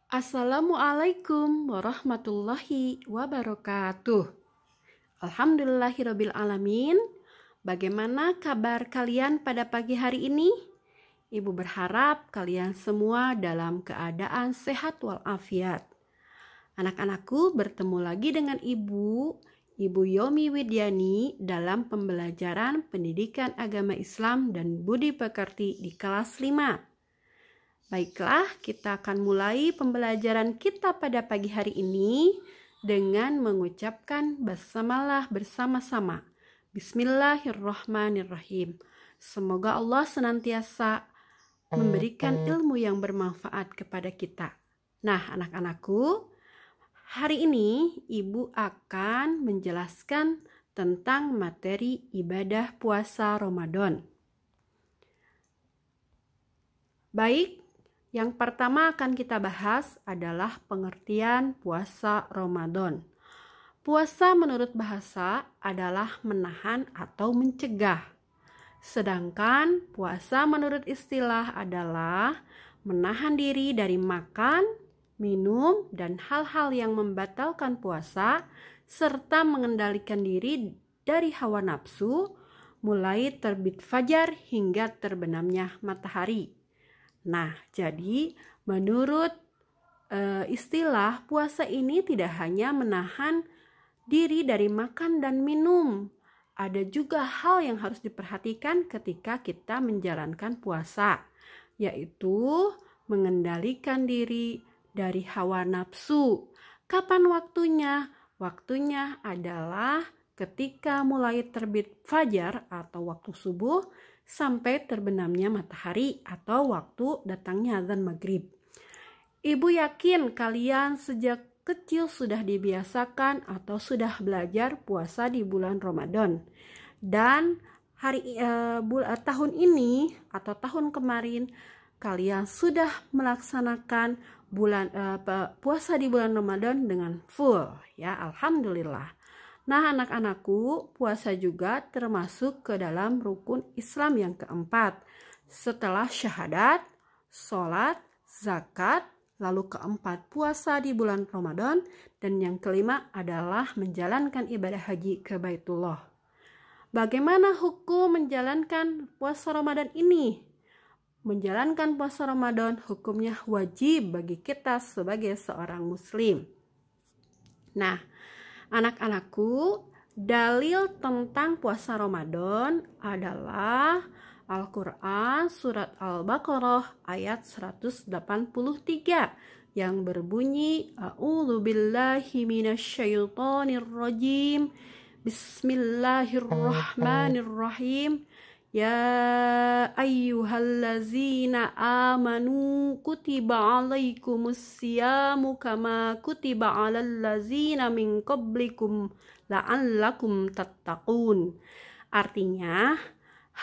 Assalamualaikum warahmatullahi wabarakatuh. Alhamdulillahirabbil alamin. Bagaimana kabar kalian pada pagi hari ini? Ibu berharap kalian semua dalam keadaan sehat walafiat. Anak-anakku, bertemu lagi dengan Ibu Yomi Widyani dalam pembelajaran Pendidikan Agama Islam dan Budi Pekerti di kelas 5. Baiklah, kita akan mulai pembelajaran kita pada pagi hari ini dengan mengucapkan basmalah bersama-sama. Bismillahirrahmanirrahim. Semoga Allah senantiasa memberikan ilmu yang bermanfaat kepada kita. Nah, anak-anakku, hari ini Ibu akan menjelaskan tentang materi ibadah puasa Ramadan. Baik, yang pertama akan kita bahas adalah pengertian puasa Ramadan. Puasa menurut bahasa adalah menahan atau mencegah. Sedangkan puasa menurut istilah adalah menahan diri dari makan, minum, dan hal-hal yang membatalkan puasa, serta mengendalikan diri dari hawa nafsu, mulai terbit fajar hingga terbenamnya matahari. Nah, jadi menurut istilah puasa ini tidak hanya menahan diri dari makan dan minum. Ada juga hal yang harus diperhatikan ketika kita menjalankan puasa, yaitu mengendalikan diri dari hawa nafsu. Kapan waktunya? Waktunya adalah ketika mulai terbit fajar atau waktu subuh sampai terbenamnya matahari atau waktu datangnya azan maghrib. Ibu yakin kalian sejak kecil sudah dibiasakan atau sudah belajar puasa di bulan Ramadan. Dan tahun ini atau tahun kemarin kalian sudah melaksanakan puasa di bulan Ramadan dengan full, ya, alhamdulillah. Nah, anak-anakku, puasa juga termasuk ke dalam rukun Islam yang keempat. Setelah syahadat, sholat, zakat, lalu keempat puasa di bulan Ramadan, dan yang kelima adalah menjalankan ibadah haji ke Baitullah. Bagaimana hukum menjalankan puasa Ramadan ini? Menjalankan puasa Ramadan hukumnya wajib bagi kita sebagai seorang muslim. Nah, anak-anakku, dalil tentang puasa Ramadan adalah Al-Quran surat Al-Baqarah ayat 183 yang berbunyi A'udzu billahi minasyaitonir rajim. Bismillahirrahmanirrahim. Ya ayyuhallazina amanu kutiba alaikumus siyamu kama kutiba alal ladzina min qablikum la'allakum tattaqun. Artinya,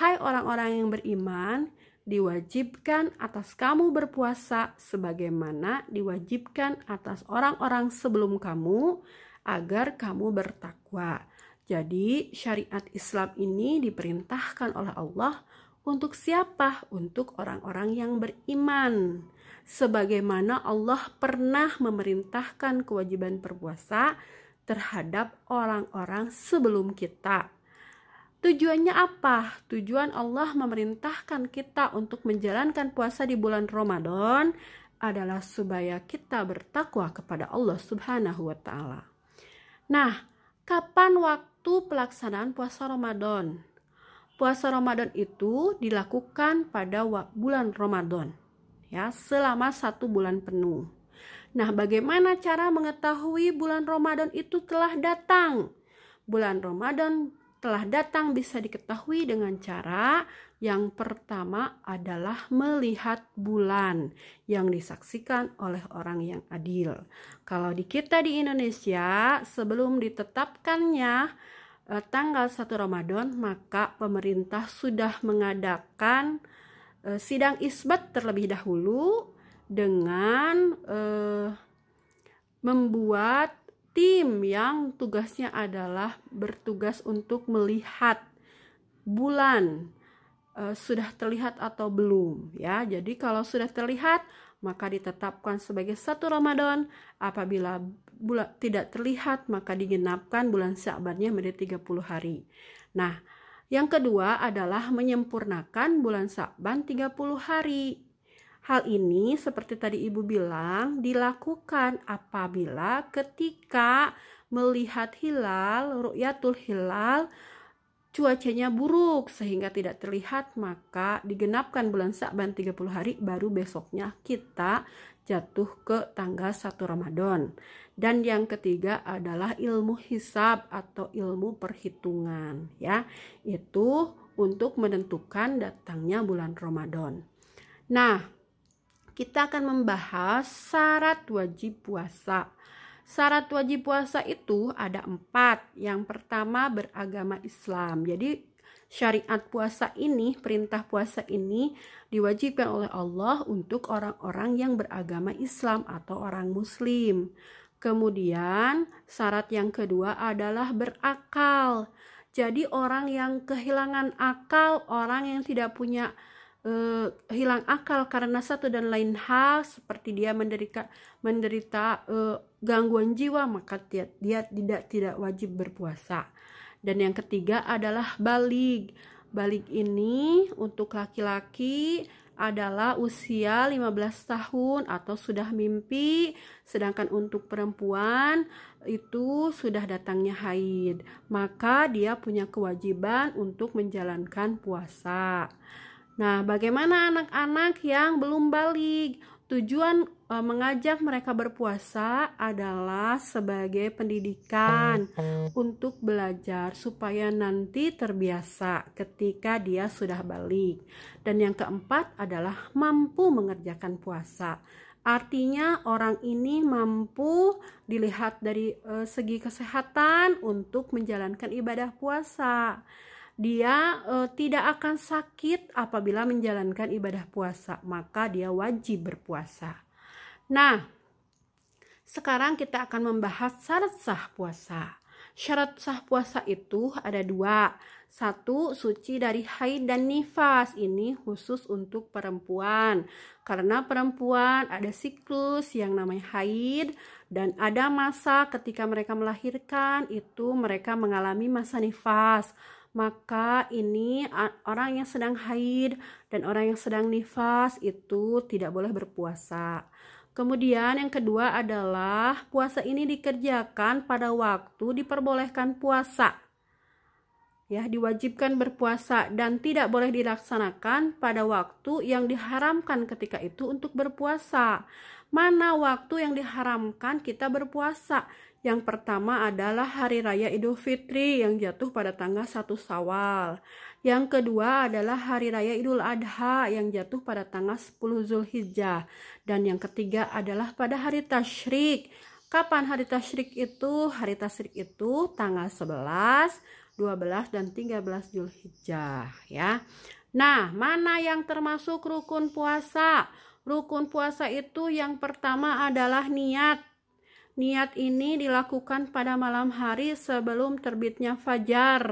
hai orang-orang yang beriman, diwajibkan atas kamu berpuasa sebagaimana diwajibkan atas orang-orang sebelum kamu agar kamu bertakwa. Jadi syariat Islam ini diperintahkan oleh Allah untuk siapa? Untuk orang-orang yang beriman. Sebagaimana Allah pernah memerintahkan kewajiban berpuasa terhadap orang-orang sebelum kita. Tujuannya apa? Tujuan Allah memerintahkan kita untuk menjalankan puasa di bulan Ramadan adalah supaya kita bertakwa kepada Allah Subhanahu wa ta'ala. Nah, kapan waktu pelaksanaan puasa Ramadan? Puasa Ramadan itu dilakukan pada bulan Ramadan, ya, selama 1 bulan penuh. Nah, bagaimana cara mengetahui bulan Ramadan itu telah datang? Bulan Ramadan telah datang bisa diketahui dengan cara yang pertama adalah melihat bulan yang disaksikan oleh orang yang adil. Kalau di kita di Indonesia, sebelum ditetapkannya tanggal 1 Ramadan, maka pemerintah sudah mengadakan sidang isbat terlebih dahulu dengan membuat tim yang tugasnya adalah bertugas untuk melihat bulan sudah terlihat atau belum, ya. Jadi kalau sudah terlihat, maka ditetapkan sebagai 1 Ramadan. Apabila bulan tidak terlihat, maka digenapkan bulan Sya'bannya menjadi 30 hari. Nah, yang kedua adalah menyempurnakan bulan Sya'ban 30 hari. Hal ini seperti tadi Ibu bilang dilakukan apabila ketika melihat hilal, ru'yatul hilal, cuacanya buruk sehingga tidak terlihat, maka digenapkan bulan Sya'ban 30 hari, baru besoknya kita jatuh ke tanggal 1 Ramadan. Dan yang ketiga adalah ilmu hisab atau ilmu perhitungan, ya. Itu untuk menentukan datangnya bulan Ramadan. Nah, kita akan membahas syarat wajib puasa. Syarat wajib puasa itu ada 4. Yang pertama, beragama Islam. Jadi syariat puasa ini, perintah puasa ini diwajibkan oleh Allah untuk orang-orang yang beragama Islam atau orang Muslim. Kemudian syarat yang kedua adalah berakal. Jadi orang yang kehilangan akal, orang yang tidak punya hilang akal karena satu dan lain hal, seperti dia menderita gangguan jiwa, maka dia tidak wajib berpuasa. Dan yang ketiga adalah balig. Balig ini untuk laki-laki adalah usia 15 tahun atau sudah mimpi, sedangkan untuk perempuan itu sudah datangnya haid, maka dia punya kewajiban untuk menjalankan puasa. Nah, bagaimana anak-anak yang belum baligh? Tujuan mengajak mereka berpuasa adalah sebagai pendidikan untuk belajar supaya nanti terbiasa ketika dia sudah baligh. Dan yang keempat adalah mampu mengerjakan puasa. Artinya orang ini mampu dilihat dari segi kesehatan untuk menjalankan ibadah puasa. Dia tidak akan sakit apabila menjalankan ibadah puasa, maka dia wajib berpuasa. Nah, sekarang kita akan membahas syarat sah puasa. Syarat sah puasa itu ada 2. 1, suci dari haid dan nifas. Ini khusus untuk perempuan. Karena perempuan ada siklus yang namanya haid, dan ada masa ketika mereka melahirkan itu mereka mengalami masa nifas. Maka ini orang yang sedang haid dan orang yang sedang nifas itu tidak boleh berpuasa. Kemudian yang kedua adalah puasa ini dikerjakan pada waktu diperbolehkan puasa. Ya, diwajibkan berpuasa dan tidak boleh dilaksanakan pada waktu yang diharamkan ketika itu untuk berpuasa. Mana waktu yang diharamkan kita berpuasa? Yang pertama adalah hari raya Idul Fitri yang jatuh pada tanggal 1 Syawal. Yang kedua adalah hari raya Idul Adha yang jatuh pada tanggal 10 Zulhijjah. Dan yang ketiga adalah pada hari tasyrik. Kapan hari tasyrik itu? Hari tasyrik itu tanggal 11, 12, dan 13 Zulhijjah, ya. Nah, mana yang termasuk rukun puasa? Rukun puasa itu yang pertama adalah niat. Niat ini dilakukan pada malam hari sebelum terbitnya fajar.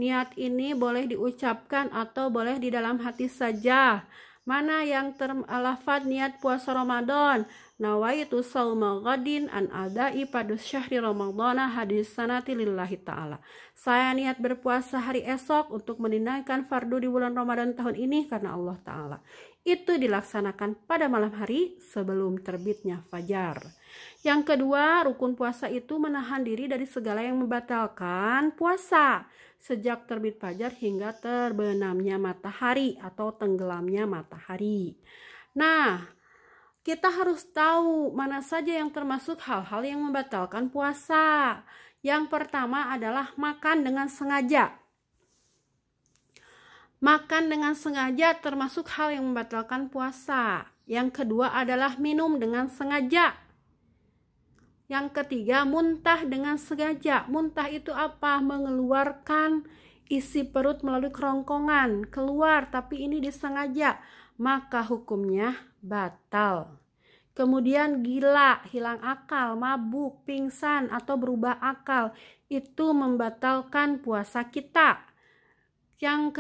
Niat ini boleh diucapkan atau boleh di dalam hati saja. Mana yang terlafaz niat puasa Ramadan? Nawaitu shauma ghadin an adai pada syahri Ramadhana hadis sanati lillahi ta'ala. Saya niat berpuasa hari esok untuk menunaikan fardu di bulan Ramadan tahun ini karena Allah Ta'ala. Itu dilaksanakan pada malam hari sebelum terbitnya fajar. Yang kedua, rukun puasa itu menahan diri dari segala yang membatalkan puasa sejak terbit fajar hingga terbenamnya matahari atau tenggelamnya matahari. Nah, kita harus tahu mana saja yang termasuk hal-hal yang membatalkan puasa. Yang pertama adalah makan dengan sengaja. Makan dengan sengaja termasuk hal yang membatalkan puasa. Yang kedua adalah minum dengan sengaja. Yang ketiga, muntah dengan sengaja. Muntah itu apa? Mengeluarkan isi perut melalui kerongkongan. Keluar, tapi ini disengaja. Maka hukumnya batal. Kemudian gila, hilang akal, mabuk, pingsan, atau berubah akal. Itu membatalkan puasa kita. Yang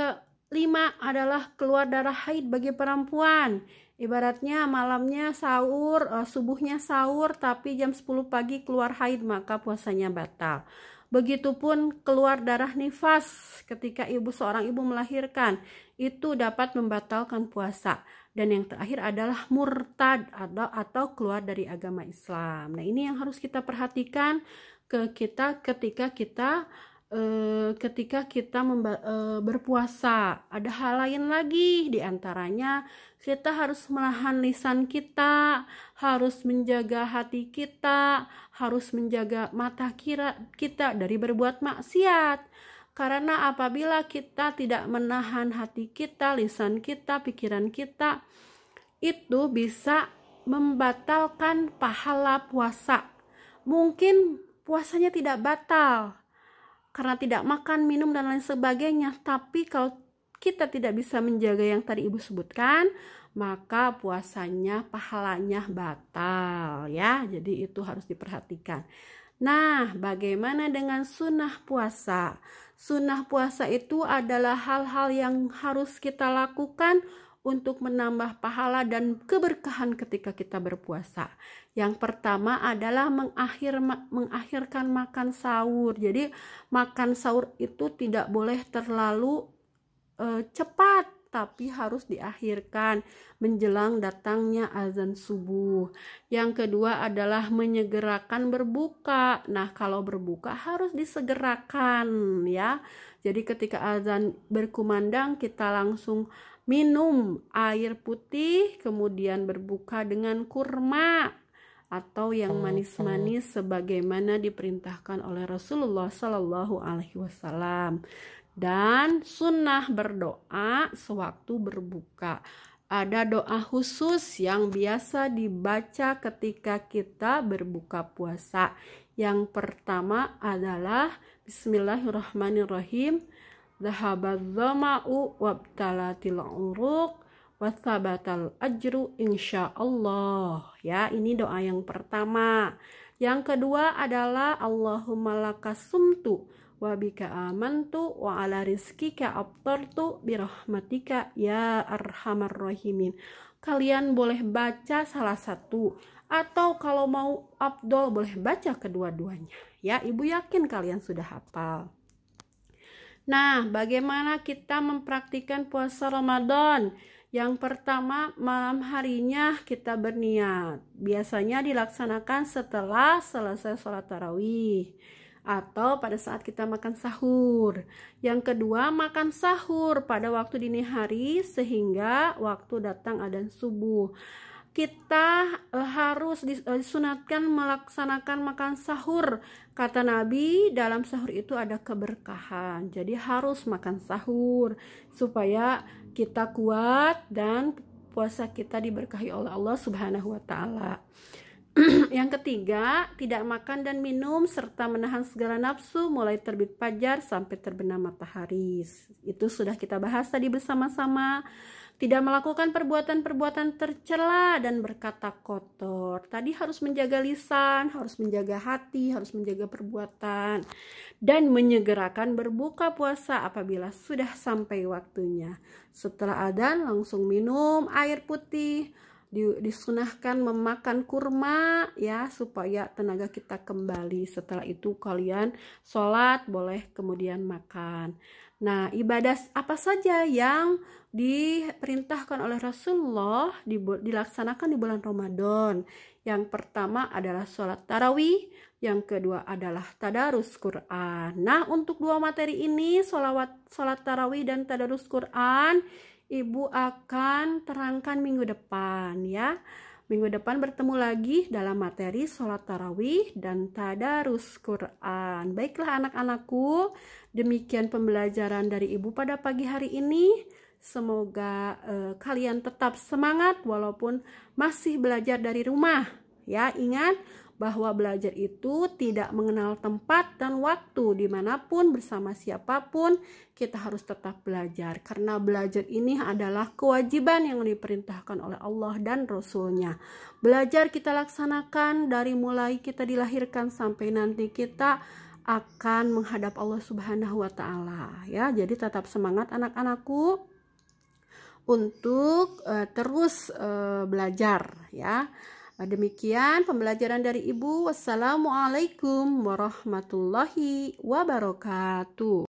kelima adalah keluar darah haid bagi perempuan. Ibaratnya malamnya sahur, subuhnya sahur tapi jam 10 pagi keluar haid, maka puasanya batal. Begitupun keluar darah nifas ketika seorang ibu melahirkan, itu dapat membatalkan puasa. Dan yang terakhir adalah murtad atau keluar dari agama Islam. Nah, ini yang harus kita perhatikan ketika kita berpuasa. Ada hal lain lagi, diantaranya kita harus menahan lisan kita, harus menjaga hati kita, harus menjaga mata kita dari berbuat maksiat. Karena apabila kita tidak menahan hati kita, lisan kita, pikiran kita, itu bisa membatalkan pahala puasa. Mungkin puasanya tidak batal karena tidak makan, minum, dan lain sebagainya. Tapi kalau kita tidak bisa menjaga yang tadi ibu sebutkan, maka puasanya, pahalanya batal ya. Jadi itu harus diperhatikan. Nah, bagaimana dengan sunnah puasa? Sunnah puasa itu adalah hal-hal yang harus kita lakukan untuk menambah pahala dan keberkahan ketika kita berpuasa. Yang pertama adalah mengakhirkan makan sahur. Jadi makan sahur itu tidak boleh terlalu cepat, tapi harus diakhirkan menjelang datangnya azan subuh. Yang kedua adalah menyegerakan berbuka. Nah, kalau berbuka harus disegerakan ya. Jadi ketika azan berkumandang kita langsung minum air putih, kemudian berbuka dengan kurma atau yang manis-manis sebagaimana diperintahkan oleh Rasulullah Shallallahu Alaihi Wasallam. Dan sunnah berdoa sewaktu berbuka. Ada doa khusus yang biasa dibaca ketika kita berbuka puasa. Yang pertama adalah Bismillahirrahmanirrahim. Dhahabadz-dhama'u wabtalatil uruq wathabatal ajru insyaallah. Ya, ini doa yang pertama. Yang kedua adalah Allahumma lakasumtu wa bika amantu wa ala rizkika aftartu birahmatika ya arhamar rahimin. Kalian boleh baca salah satu, atau kalau mau afdol boleh baca kedua-duanya. Ya, ibu yakin kalian sudah hafal. Nah, bagaimana kita mempraktikkan puasa Ramadan? Yang pertama, malam harinya kita berniat. Biasanya dilaksanakan setelah selesai sholat tarawih atau pada saat kita makan sahur. Yang kedua, makan sahur pada waktu dini hari sehingga waktu datang adzan subuh. Kita harus disunatkan melaksanakan makan sahur. Kata Nabi, dalam sahur itu ada keberkahan. Jadi harus makan sahur supaya kita kuat dan puasa kita diberkahi oleh Allah Subhanahu wa taala. Yang ketiga, tidak makan dan minum serta menahan segala nafsu mulai terbit fajar sampai terbenam matahari. Itu sudah kita bahas tadi bersama-sama. Tidak melakukan perbuatan-perbuatan tercela dan berkata kotor. Tadi harus menjaga lisan, harus menjaga hati, harus menjaga perbuatan, dan menyegerakan berbuka puasa apabila sudah sampai waktunya. Setelah adzan langsung minum air putih. Disunahkan memakan kurma ya supaya tenaga kita kembali. Setelah itu kalian sholat, boleh kemudian makan. Nah, ibadah apa saja yang diperintahkan oleh Rasulullah dilaksanakan di bulan Ramadan? Yang pertama adalah sholat tarawih, yang kedua adalah tadarus Quran. Nah, untuk dua materi ini, sholat tarawih dan tadarus Quran, Ibu akan terangkan minggu depan ya. Minggu depan bertemu lagi dalam materi sholat tarawih dan tadarus Quran. Baiklah anak-anakku, demikian pembelajaran dari Ibu pada pagi hari ini. Semoga kalian tetap semangat walaupun masih belajar dari rumah. Ya, ingat bahwa belajar itu tidak mengenal tempat dan waktu. Dimanapun, bersama siapapun, kita harus tetap belajar. Karena belajar ini adalah kewajiban yang diperintahkan oleh Allah dan Rasul-Nya. Belajar kita laksanakan dari mulai kita dilahirkan sampai nanti kita akan menghadap Allah Subhanahu wa Ta'ala. Ya, jadi tetap semangat anak-anakku. untuk terus belajar ya. Demikian pembelajaran dari Ibu. Wassalamualaikum warahmatullahi wabarakatuh.